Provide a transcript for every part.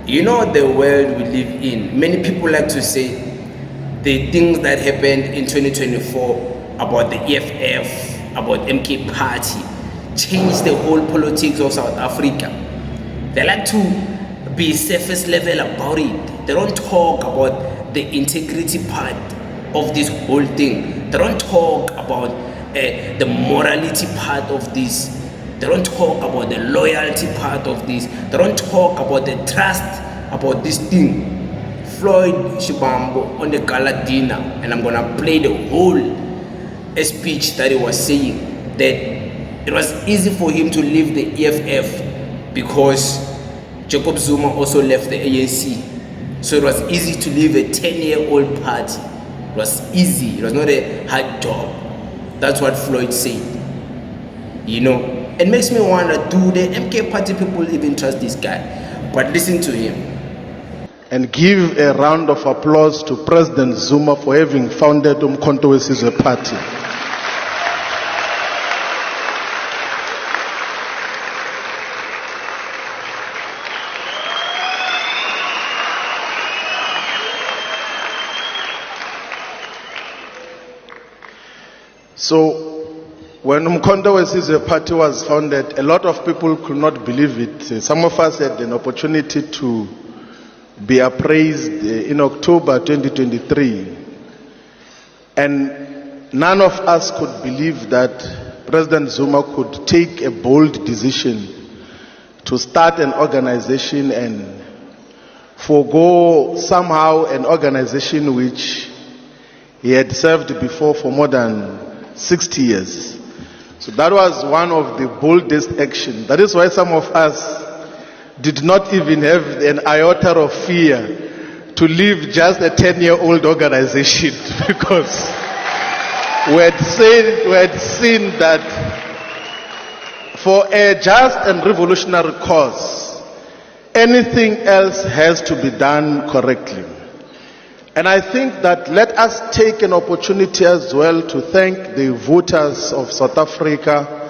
You know the world we live in. Many people like to say the things that happened in 2024 about the EFF, about MK party, changed the whole politics of South Africa. They like to be surface level about it. They don't talk about the integrity part of this whole thing. They don't talk about the morality part of this. They don't talk about the loyalty part of this. They don't talk about the trust about this thing. Floyd Shivambu on the gala dinner, and I'm gonna play the whole speech that he was saying, that it was easy for him to leave the EFF because Jacob Zuma also left the ANC. So it was easy to leave a 10-year-old party. It was easy. It was not a hard job. That's what Floyd said. You know, it makes me wonder, do the MK party people even trust this guy? But listen to him. And give a round of applause to President Zuma for having founded Umkhonto weSizwe party. So, when Umkhonto weSizwe party was founded, a lot of people could not believe it. Some of us had an opportunity to be appraised in October 2023. And none of us could believe that President Zuma could take a bold decision to start an organization and forego somehow an organization which he had served before for more than 60 years. So that was one of the boldest actions. That is why some of us did not even have an iota of fear to leave just a 10-year-old organization because we had seen that for a just and revolutionary cause, anything else has to be done correctly. And I think that let us take an opportunity as well to thank the voters of South Africa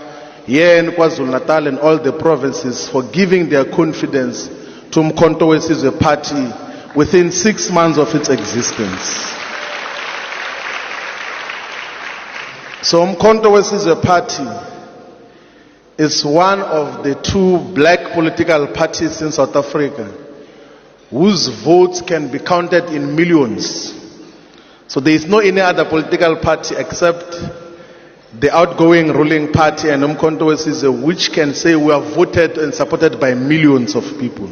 here in KwaZulu-Natal and all the provinces for giving their confidence to Umkhonto weSizwe party within 6 months of its existence. So Umkhonto weSizwe party is one of the 2 black political parties in South Africa whose votes can be counted in millions. So there is no any other political party except the outgoing ruling party and Umkhonto weSizwe which can say we are voted and supported by millions of people,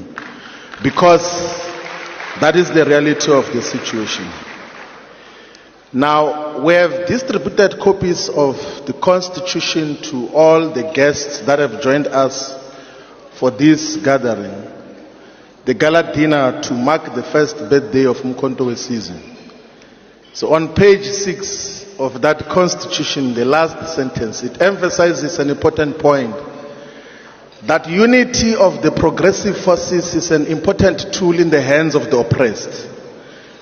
because that is the reality of the situation. Now, we have distributed copies of the Constitution to all the guests that have joined us for this gathering, the gala dinner to mark the first birthday of Umkhonto weSizwe. So on page 6 of that Constitution, the last sentence, it emphasizes an important point, that unity of the progressive forces is an important tool in the hands of the oppressed.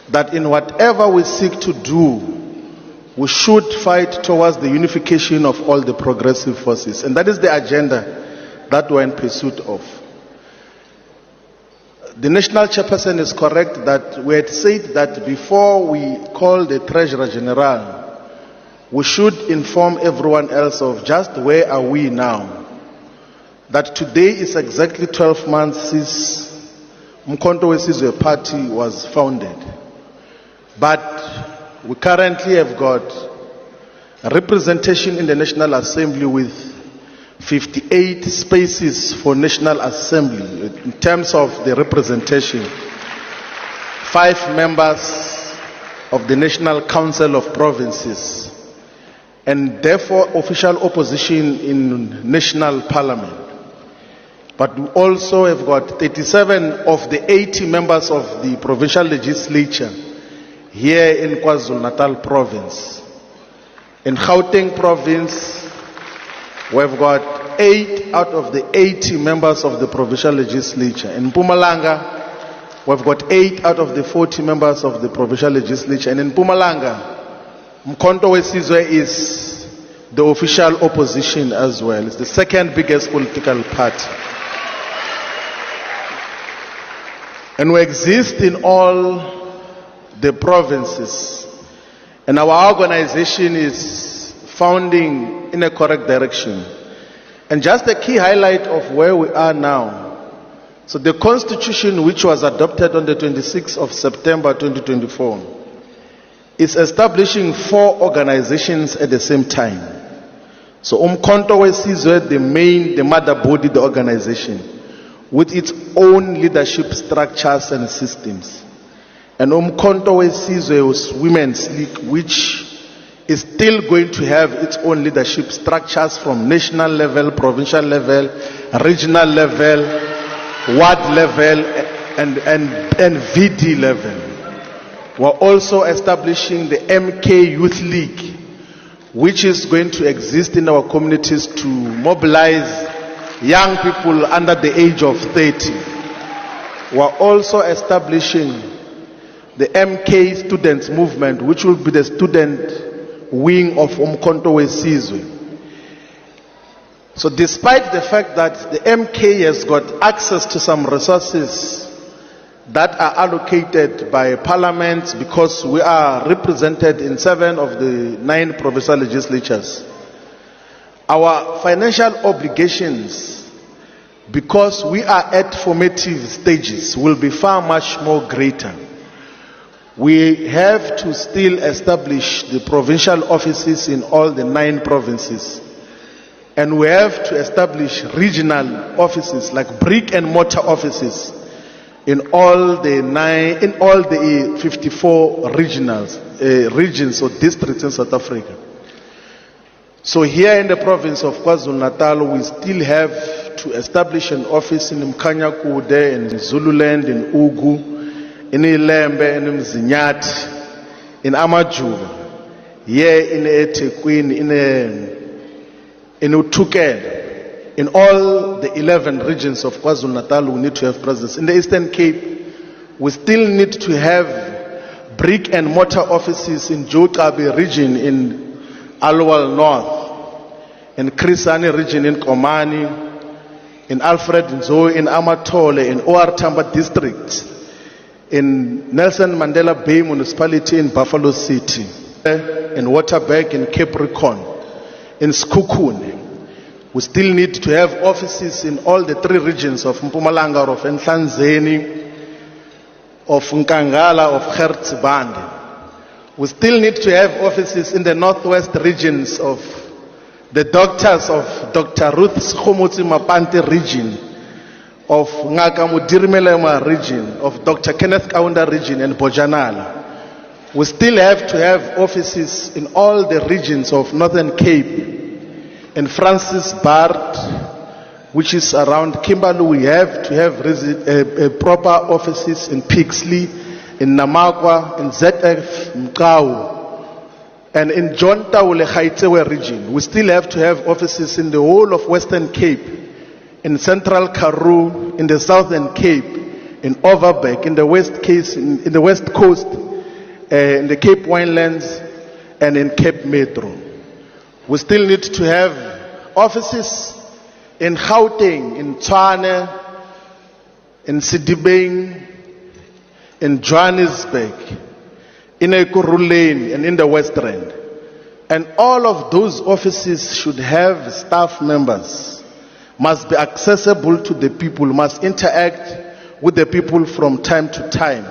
That in whatever we seek to do, we should fight towards the unification of all the progressive forces. And that is the agenda that we're in pursuit of. The national chairperson is correct that we had said that before we call the Treasurer General, we should inform everyone else of just where are we now. That today is exactly 12 months since Umkhonto weSizwe party was founded. But we currently have got a representation in the National Assembly with 58 spaces for National Assembly in terms of the representation. 5 members of the National Council of Provinces, and therefore official opposition in National Parliament. But we also have got 37 of the 80 members of the provincial legislature here in KwaZulu-Natal province. In Gauteng province, we've got 8 out of the 80 members of the provincial legislature. In Mpumalanga, we've got 8 out of the 40 members of the provincial legislature. And in Mpumalanga, Umkhonto weSizwe is the official opposition as well. It's the second biggest political party. And we exist in all the provinces. And our organization is founding in a correct direction. And just a key highlight of where we are now. So the constitution, which was adopted on the 26th of September 2024, is establishing 4 organizations at the same time. So Umkhonto Wesizwe, the mother body, the organization, with its own leadership structures and systems. And Umkhonto Wesizwe Women's League, which is still going to have its own leadership structures from national level, provincial level, regional level, ward level, and VD level. We're also establishing the MK Youth League, which is going to exist in our communities to mobilize young people under the age of 30. We're also establishing the MK Students Movement, which will be the student wing of Umkhonto Wesizwe. So despite the fact that the MK has got access to some resources that are allocated by parliament, because we are represented in 7 of the 9 provincial legislatures, our financial obligations, because we are at formative stages, will be far much more greater. We have to still establish the provincial offices in all the 9 provinces. And we have to establish regional offices, like brick and mortar offices, in all the 54 regions or districts in South Africa. So here in the province of KwaZulu-Natal, we still have to establish an office in Mkhanyakude, in Zululand, in Ugu, in Ilembe, in Mzinyathi, in Amajuba, here in eThekwini, in uThukela. In all the 11 regions of KwaZulu-Natal, we need to have presence. In the Eastern Cape, we still need to have brick and mortar offices in Jokabi region in Alwal North, in Krisani region in Komani, in Alfred Nzo, in Amatole, in OR Tamba district, in Nelson Mandela Bay municipality in Buffalo City, in Waterberg in Capricorn, in Skukune. We still need to have offices in all the 3 regions of Mpumalanga, of Nhlanzeni, of Nkangala, of Hertzband. We still need to have offices in the northwest regions of the doctors of Dr. Ruth Schomotsi Mapante region, of Ngaka Mudirmelema region, of Dr. Kenneth Kaunda region, and Bojanala. We still have to have offices in all the regions of Northern Cape. In Francis Bard, which is around Kimberley, we have to have proper offices in Pixley, in Namakwa, in ZF Mkau, and in John Taule Gaitsewe region. We still have to have offices in the whole of Western Cape, in Central Karoo, in the Southern Cape, in Overberg, in the West Coast, in the Cape Winelands, and in Cape Metro. We still need to have offices in Gauteng, in Tshwane, in Sidibeng, in Johannesburg, in Ekurhuleni, and in the West Rand. And all of those offices should have staff members, must be accessible to the people, must interact with the people from time to time.